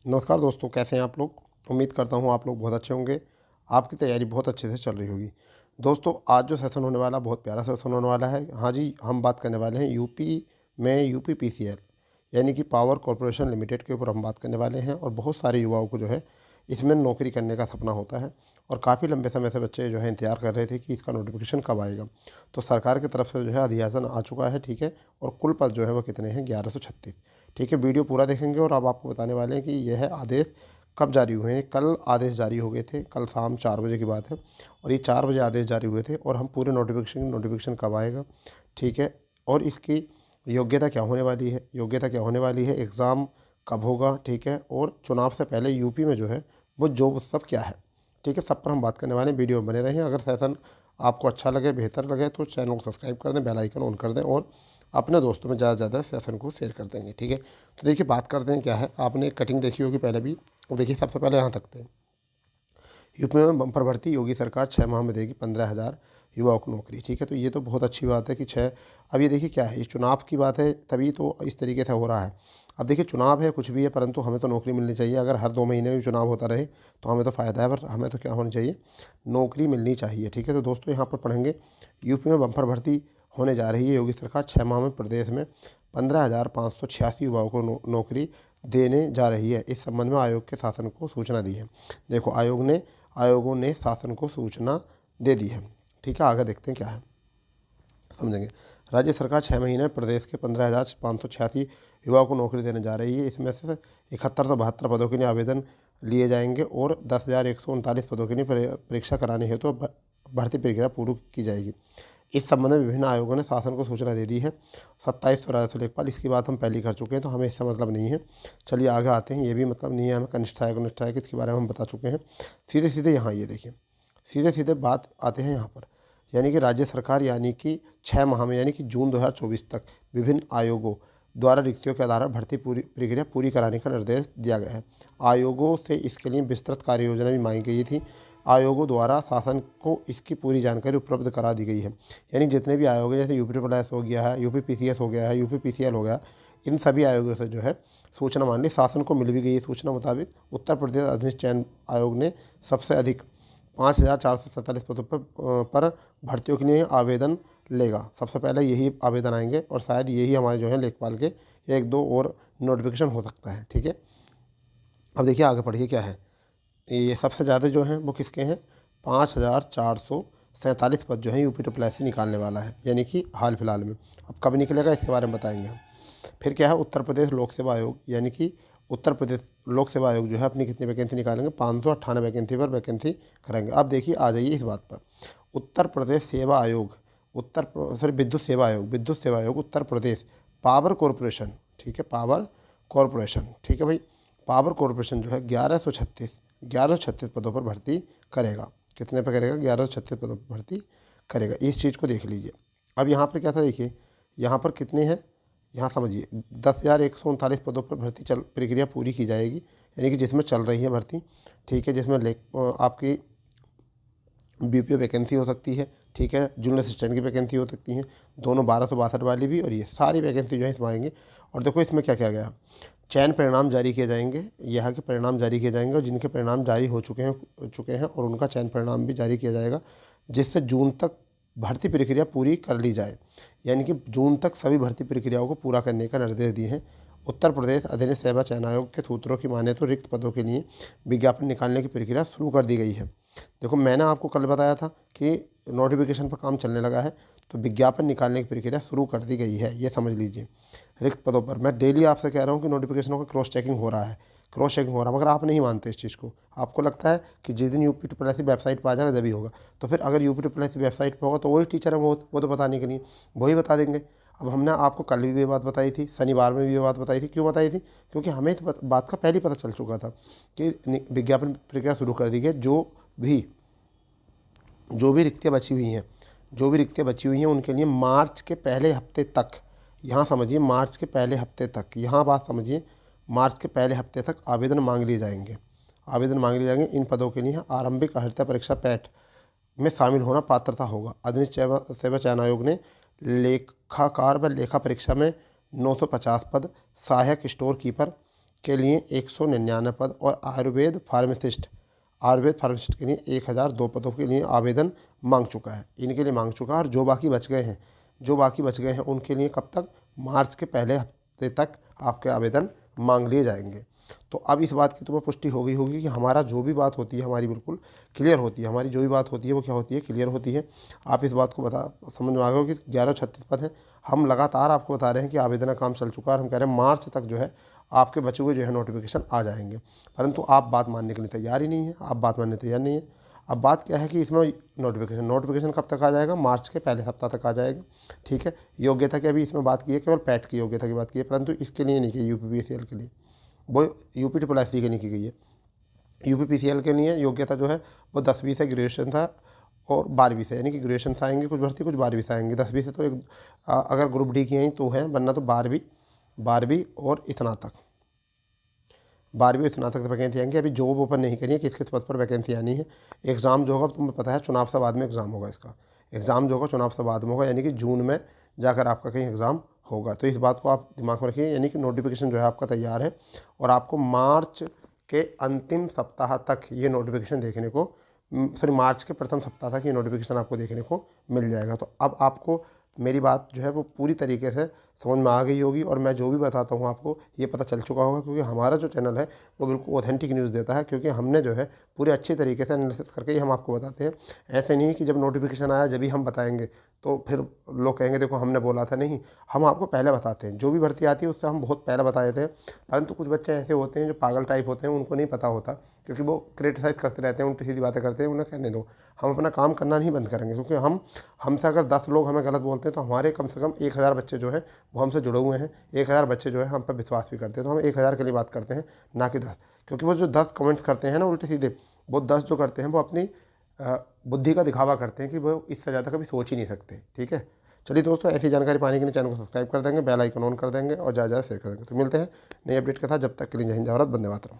नमस्कार दोस्तों, कैसे हैं आप लोग। उम्मीद करता हूँ आप लोग बहुत अच्छे होंगे। आपकी तैयारी बहुत अच्छे से चल रही होगी। दोस्तों, आज जो सेशन होने वाला बहुत प्यारा सेशन होने वाला है। हाँ जी, हम बात करने वाले हैं यूपी में यूपीपीसीएल यानी कि पावर कॉरपोरेशन लिमिटेड के ऊपर हम बात करने वाले हैं। और बहुत सारे युवाओं को जो है इसमें नौकरी करने का सपना होता है और काफ़ी लंबे समय से बच्चे जो है इंतजार कर रहे थे कि इसका नोटिफिकेशन कब आएगा। तो सरकार की तरफ से जो है अधियासन आ चुका है, ठीक है। और कुल पद जो है वो कितने हैं, 1136, ठीक है। वीडियो पूरा देखेंगे और अब आपको बताने वाले हैं कि यह आदेश कब जारी हुए हैं। कल आदेश जारी हो गए थे, कल शाम 4 बजे की बात है और ये 4 बजे आदेश जारी हुए थे। और हम पूरे नोटिफिकेशन कब आएगा, ठीक है, और इसकी योग्यता क्या होने वाली है, एग्ज़ाम कब होगा, ठीक है, और चुनाव से पहले यूपी में जो है वो जॉब उत्सव क्या है, ठीक है, सब पर हम बात करने वाले हैं। वीडियो में बने रहें। अगर सेशन आपको अच्छा लगे, बेहतर लगे तो चैनल को सब्सक्राइब कर दें, बेल आइकन ऑन कर दें और अपने दोस्तों में ज़्यादा से ज़्यादा सेशन को शेयर कर देंगे, ठीक है। तो देखिए, बात करते हैं क्या है। आपने कटिंग देखी होगी पहले भी। और देखिए, सबसे पहले यहाँ तकते हैं। यूपी में बम्पर भर्ती, योगी सरकार 6 माह में देगी 15,000 युवाओं को नौकरी, ठीक है। तो ये तो बहुत अच्छी बात है कि 6। अब ये देखिए क्या है, ये चुनाव की बात है तभी तो इस तरीके से हो रहा है। अब देखिए, चुनाव है कुछ भी है, परंतु हमें तो नौकरी मिलनी चाहिए। अगर हर 2 महीने में चुनाव होता रहे तो हमें तो फ़ायदा है, पर हमें तो क्या होनी चाहिए, नौकरी मिलनी चाहिए, ठीक है। तो दोस्तों, यहाँ पर पढ़ेंगे यूपी में बम्पर भर्ती होने जा रही है। योगी सरकार 6 माह में प्रदेश में 15,586 युवाओं को नौकरी देने जा रही है। इस संबंध में आयोग के शासन को सूचना दी है। देखो, आयोगों ने शासन को सूचना दे दी है, ठीक है। आगे देखते हैं क्या है, समझेंगे। राज्य सरकार 6 महीने में प्रदेश के 15,586 युवाओं को नौकरी देने जा रही है। इसमें से 7172 पदों के लिए आवेदन लिए जाएंगे और 10,139 पदों के लिए परीक्षा कराने हेतु तो भर्ती प्रक्रिया पूरी की जाएगी। इस संबंध में विभिन्न आयोगों ने शासन को सूचना दे दी है। 27 लेखपाल, इसकी बात हम पहले कर चुके हैं तो हमें इससे मतलब नहीं है। चलिए आगे आते हैं। ये भी मतलब नहीं है हमें। कनिष्ठ सहायक इसके बारे में हम बता चुके हैं। सीधे सीधे यहाँ ये देखिए, सीधे सीधे बात आते हैं यहाँ पर। यानी कि राज्य सरकार यानी कि 6 माह में यानी कि जून 2024 तक विभिन्न आयोगों द्वारा रिक्तियों के आधार पर भर्ती प्रक्रिया पूरी कराने का निर्देश दिया गया है। आयोगों से इसके लिए विस्तृत कार्य योजना भी मांगी गई थी। आयोगों द्वारा शासन को इसकी पूरी जानकारी उपलब्ध करा दी गई है। यानी जितने भी आयोग हैं, जैसे यूपी हो गया है, यूपीपीसीएस हो गया है, यूपीपीसीएल हो गया, इन सभी आयोगों से जो है सूचना मान ली, शासन को मिल भी गई है। सूचना मुताबिक उत्तर प्रदेश अधीनस्थ चयन आयोग ने सबसे अधिक 5,447 पदों पर भर्तियों के लिए आवेदन लेगा। सबसे पहले यही आवेदन आएंगे और शायद यही हमारे जो है लेखपाल के 1-2 और नोटिफिकेशन हो सकता है, ठीक है। अब देखिए आगे पढ़िए क्या है। ये सबसे ज़्यादा जो हैं वो किसके हैं, 5,447 पद जो हैं यूपी निकालने वाला है, यानी कि हाल फिलहाल में। अब कब निकलेगा इसके बारे में बताएंगे हम। फिर क्या है, उत्तर प्रदेश लोक सेवा आयोग, यानी कि उत्तर प्रदेश लोक सेवा आयोग जो है अपनी कितनी वैकेंसी निकालेंगे, 598 वैकेंसी पर वैकेंसी करेंगे। अब देखिए आ जाइए इस बात पर। उत्तर प्रदेश सेवा आयोग, विद्युत सेवा आयोग उत्तर प्रदेश पावर कॉरपोरेशन, ठीक है, पावर कॉरपोरेशन, ठीक है भाई। पावर कॉरपोरेशन जो है 1136 पदों पर भर्ती करेगा। कितने पर करेगा, 1136 पदों पर भर्ती करेगा। इस चीज़ को देख लीजिए। अब यहाँ पर क्या था, देखिए यहाँ पर कितने हैं, यहाँ समझिए 10,139 पदों पर भर्ती प्रक्रिया पूरी की जाएगी, यानी कि जिसमें चल रही है भर्ती, ठीक है, जिसमें आपकी बीपीओ वैकेंसी हो सकती है, ठीक है, जूनियर असिस्टेंट की वैकेंसी हो सकती है, दोनों 1262 वाली भी, और ये सारी वैकेंसी जो है इसमें आएंगे। और देखो इसमें क्या क्या गया, चयन परिणाम जारी किए जाएंगे, यहाँ के परिणाम जारी किए जाएंगे और जिनके परिणाम जारी हो चुके हैं और उनका चयन परिणाम भी जारी किया जाएगा, जिससे जून तक भर्ती प्रक्रिया पूरी कर ली जाए। यानी कि जून तक सभी भर्ती प्रक्रियाओं को पूरा करने का निर्देश दिए हैं। उत्तर प्रदेश अधीनस्थ सेवा चयन आयोग के सूत्रों की माने तो रिक्त पदों के लिए विज्ञापन निकालने की प्रक्रिया शुरू कर दी गई है। देखो, मैंने आपको कल बताया था कि नोटिफिकेशन पर काम चलने लगा है, तो विज्ञापन निकालने की प्रक्रिया शुरू कर दी गई है, ये समझ लीजिए। रिक्त पदों पर मैं डेली आपसे कह रहा हूँ कि नोटिफिकेशनों का क्रॉस चेकिंग हो रहा है, मगर आप नहीं मानते इस चीज़ को। आपको लगता है कि जिस दिन यूपी वेबसाइट पर आ जाएगा जब ही होगा। तो फिर अगर यूपी वेबसाइट पर होगा तो वही टीचर है वो तो बताने के लिए वही बता देंगे। अब हमने आपको कल भी ये बात बताई थी, शनिवार में भी ये बात बताई थी। क्यों बताई थी, क्योंकि हमें इस बात का पहले पता चल चुका था कि विज्ञापन प्रक्रिया शुरू कर दी गई। जो भी रिक्तियाँ बची हुई हैं उनके लिए मार्च के पहले हफ्ते तक, यहाँ समझिए मार्च के पहले हफ्ते तक, यहाँ बात समझिए, मार्च के पहले हफ्ते तक आवेदन मांग लिए जाएंगे। इन पदों के लिए आरंभिक अहर्ता परीक्षा पैट में शामिल होना पात्रता होगा। अधीनस्थ सेवा चयन आयोग ने लेखाकार व लेखा परीक्षा में 950 पद, सहायक स्टोर कीपर के लिए 199 पद और आयुर्वेद फार्मासिस्ट के लिए 1002 पदों के लिए आवेदन मांग चुका है। इनके लिए मांग चुका है। और जो बाकी बच गए हैं उनके लिए कब तक, मार्च के पहले हफ्ते तक आपके आवेदन मांग लिए जाएंगे। तो अब इस बात की तुम्हें पुष्टि हो गई होगी कि हमारा जो भी बात होती है हमारी बिल्कुल क्लियर होती है। हमारी जो भी बात होती है वो क्या होती है, क्लियर होती है। आप इस बात को समझ में आ गए हो कि 1136 पद हैं। हम लगातार आपको बता रहे हैं कि आवेदन का काम चल चुका है और हम कह रहे हैं मार्च तक जो है आपके बचे हुए जो है नोटिफिकेशन आ जाएंगे, परंतु आप बात मानने के लिए तैयार ही नहीं है। आप बात मानने तैयार नहीं है। अब बात क्या है कि इसमें नोटिफिकेशन कब तक आ जाएगा, मार्च के पहले सप्ताह तक आ जाएगा। ठीक है। योग्यता की अभी इसमें बात की है, केवल पैट की योग्यता की बात की है, परंतु इसके लिए नहीं की, UPPCL के लिए, वो UPSSC के लिए की गई है। UPPCL के लिए योग्यता जो है वो 10वीं से ग्रेजुएशन था और 12वीं से, यानी कि ग्रेजुएशन से आएंगे कुछ भर्ती, कुछ 12वीं से आएंगे। 10वीं से तो अगर ग्रुप डी की आई तो है, वरना तो 12वीं और स्नातक, 12वीं स्नातक तक वैकेंसी आएंगी। अभी जॉब ओपन नहीं करी है, किस किस पद पर वैकेंसी आनी है। एग्ज़ाम जो होगा तुम्हें पता है चुनाव से बाद में एग्ज़ाम होगा। इसका एग्ज़ाम जो होगा चुनाव से बाद में होगा, यानी कि जून में जाकर आपका कहीं एग्ज़ाम होगा। तो इस बात को आप दिमाग में रखिए, यानी कि नोटिफिकेशन जो है आपका तैयार है और आपको मार्च के अंतिम सप्ताह तक ये नोटिफिकेशन देखने को, सॉरी मार्च के प्रथम सप्ताह तक ये नोटिफिकेशन आपको देखने को मिल जाएगा। तो अब आपको मेरी बात जो है वो पूरी तरीके से समझ में आ गई होगी और मैं जो भी बताता हूँ आपको ये पता चल चुका होगा, क्योंकि हमारा जो चैनल है वो बिल्कुल ऑथेंटिक न्यूज़ देता है, क्योंकि हमने जो है पूरे अच्छे तरीके से एनालिसिस करके ही हम आपको बताते हैं। ऐसे नहीं कि जब नोटिफिकेशन आया जब ही हम बताएंगे तो फिर लोग कहेंगे देखो हमने बोला था। नहीं, हम आपको पहले बताते हैं, जो भी भर्ती आती है उससे हम बहुत पहले बता देते हैं। परंतु कुछ बच्चे ऐसे होते हैं जो पागल टाइप होते हैं, उनको नहीं पता होता, क्योंकि वो क्रिटिसाइज़ करते रहते हैं, उल्टी सीधी बातें करते हैं। उन्हें कहने दो, हम अपना काम करना नहीं बंद करेंगे, क्योंकि हमसे अगर 10 लोग हमें गलत बोलते हैं तो हमारे कम से कम 1000 बच्चे जो हैं वो हमसे जुड़े हुए हैं। 1000 बच्चे जो है हम पर विश्वास भी करते हैं। तो हम 1000 के लिए बात करते हैं, ना कि 10, क्योंकि वो जो 10 कमेंट्स करते हैं ना उल्टे सीधे, वो 10 जो करते हैं वो अपनी बुद्धि का दिखावा करते हैं कि वो इससे ज़्यादा कभी सोच ही नहीं सकते। ठीक है। चलिए दोस्तों, ऐसी जानकारी पाने के लिए चैनल को सब्सक्राइब कर देंगे, बेल आइकन ऑन कर देंगे और ज़्यादा शेयर कर देंगे। तो मिलते हैं नई अपडेट के साथ, जब तक के लिए जय हिंद, जय भारत, वंदे मातरम।